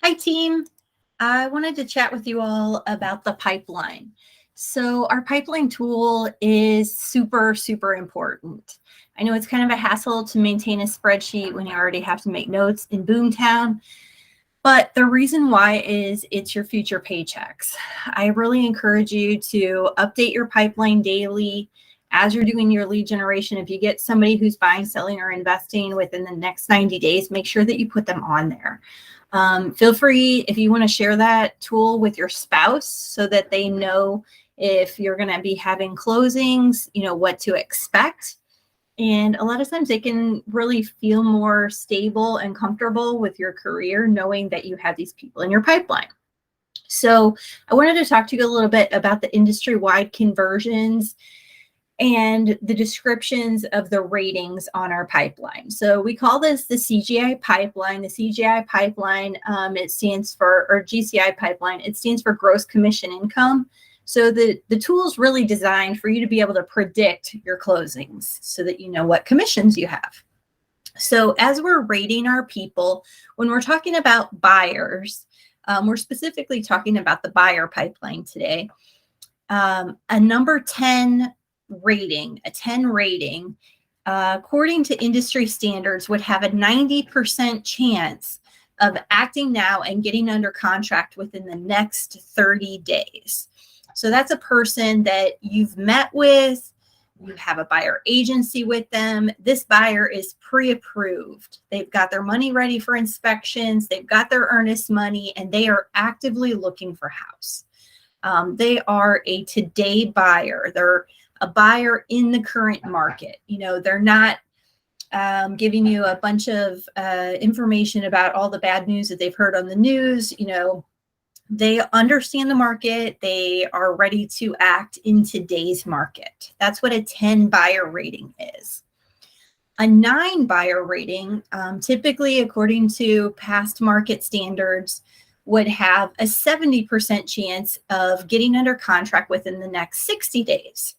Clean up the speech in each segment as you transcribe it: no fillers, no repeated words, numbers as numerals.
Hi, team. I wanted to chat with you all about the pipeline. So our pipeline tool is super, super important. I know it's kind of a hassle to maintain a spreadsheet when you already have to make notes in Boomtown, but the reason why is it's your future paychecks. I really encourage you to update your pipeline daily as you're doing your lead generation. If you get somebody who's buying, selling, or investing within the next 90 days, make sure that you put them on there. Feel free if you want to share that tool with your spouse so that they know if you're going to be having closings, what to expect. And a lot of times they can really feel more stable and comfortable with your career knowing that you have these people in your pipeline. So I wanted to talk to you a little bit about the industry-wide conversions and the descriptions of the ratings on our pipeline. So we call this the CGI pipeline. The CGI pipeline, it stands for, or GCI pipeline, it stands for gross commission income. So the tool is really designed for you to be able to predict your closings so that you know what commissions you have. So as we're rating our people, when we're talking about buyers, we're specifically talking about the buyer pipeline today. A number 10 rating, a 10 rating, according to industry standards, would have a 90% chance of acting now and getting under contract within the next 30 days. So that's a person that you've met with, you have a buyer agency with them. This buyer is pre-approved. They've got their money ready for inspections, they've got their earnest money, and they are actively looking for a house. They are a today buyer. They're a buyer in the current market. They're not giving you a bunch of information about all the bad news that they've heard on the news. They understand the market. They are ready to act in today's market. That's what a 10 buyer rating is. A 9 buyer rating, typically according to past market standards, would have a 70% chance of getting under contract within the next 60 days.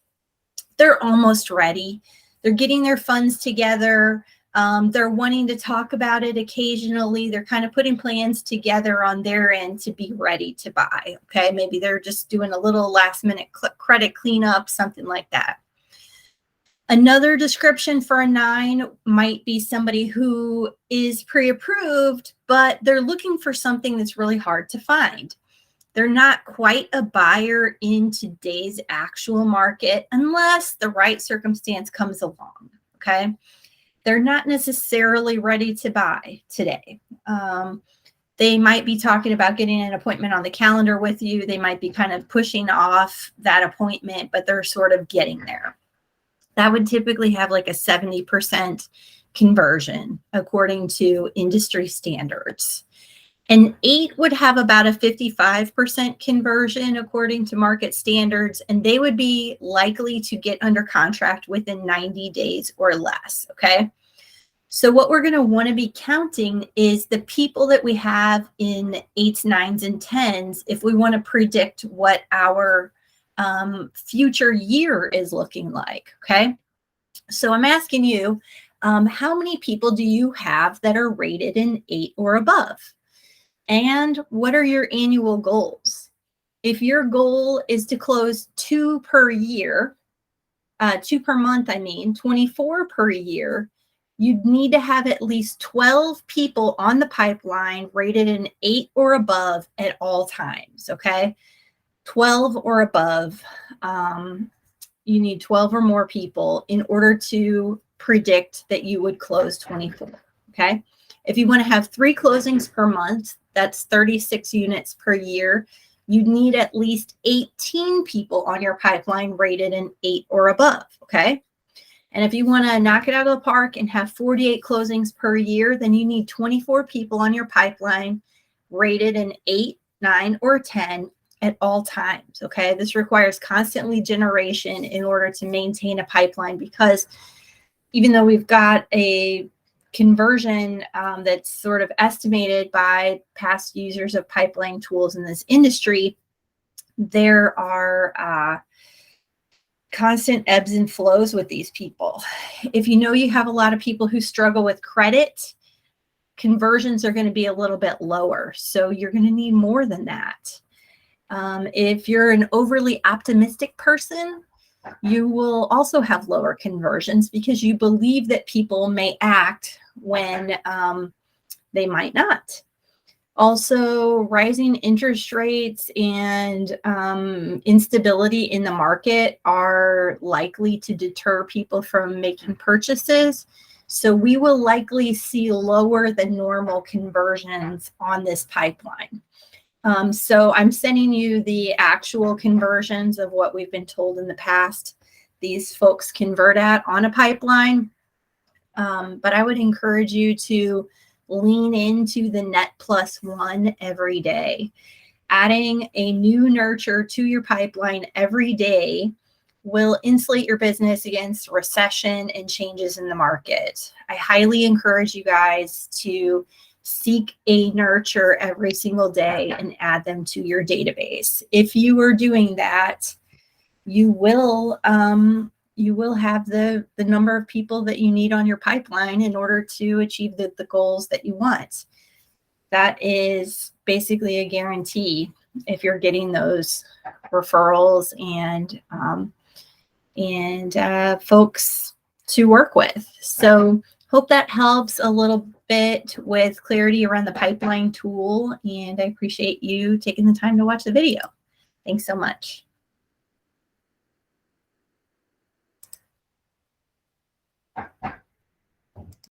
They're almost ready. They're getting their funds together. They're wanting to talk about it occasionally. They're kind of putting plans together on their end to be ready to buy. Okay, maybe they're just doing a little last minute credit cleanup, something like that. Another description for a 9 might be somebody who is pre-approved, but they're looking for something that's really hard to find. They're not quite a buyer in today's actual market unless the right circumstance comes along, okay? They're not necessarily ready to buy today. They might be talking about getting an appointment on the calendar with you. They might be kind of pushing off that appointment, but they're sort of getting there. That would typically have like a 70% conversion according to industry standards. An 8 would have about a 55% conversion according to market standards, and they would be likely to get under contract within 90 days or less, okay? So what we're going to want to be counting is the people that we have in 8s, 9s, and 10s if we want to predict what our future year is looking like, okay? So I'm asking you, how many people do you have that are rated an 8 or above? And what are your annual goals? If your goal is to close 2 per year, 2 per month, 24 per year, you'd need to have at least 12 people on the pipeline rated an 8 or above at all times, okay? 12 or above. You need 12 or more people in order to predict that you would close 24, okay? If you want to have 3 closings per month, that's 36 units per year, you'd need at least 18 people on your pipeline rated an 8 or above, okay? And if you want to knock it out of the park and have 48 closings per year, then you need 24 people on your pipeline rated an 8, 9, or 10 at all times, okay? This requires constant lead generation in order to maintain a pipeline, because even though we've got a conversion that's sort of estimated by past users of pipeline tools in this industry, there are constant ebbs and flows with these people. If you know you have a lot of people who struggle with credit, conversions are going to be a little bit lower. So you're going to need more than that. If you're an overly optimistic person, you will also have lower conversions because you believe that people may act when they might not. Also, rising interest rates and instability in the market are likely to deter people from making purchases. So we will likely see lower than normal conversions on this pipeline. So I'm sending you the actual conversions of what we've been told in the past these folks convert at on a pipeline. But I would encourage you to lean into the net plus one every day. Adding a new nurture to your pipeline every day will insulate your business against recession and changes in the market. I highly encourage you guys to seek a nurture every single day and add them to your database. If you are doing that, you will have the number of people that you need on your pipeline in order to achieve the goals that you want. That is basically a guarantee if you're getting those referrals and folks to work with. So hope that helps a little bit with clarity around the pipeline tool. And I appreciate you taking the time to watch the video. Thanks so much.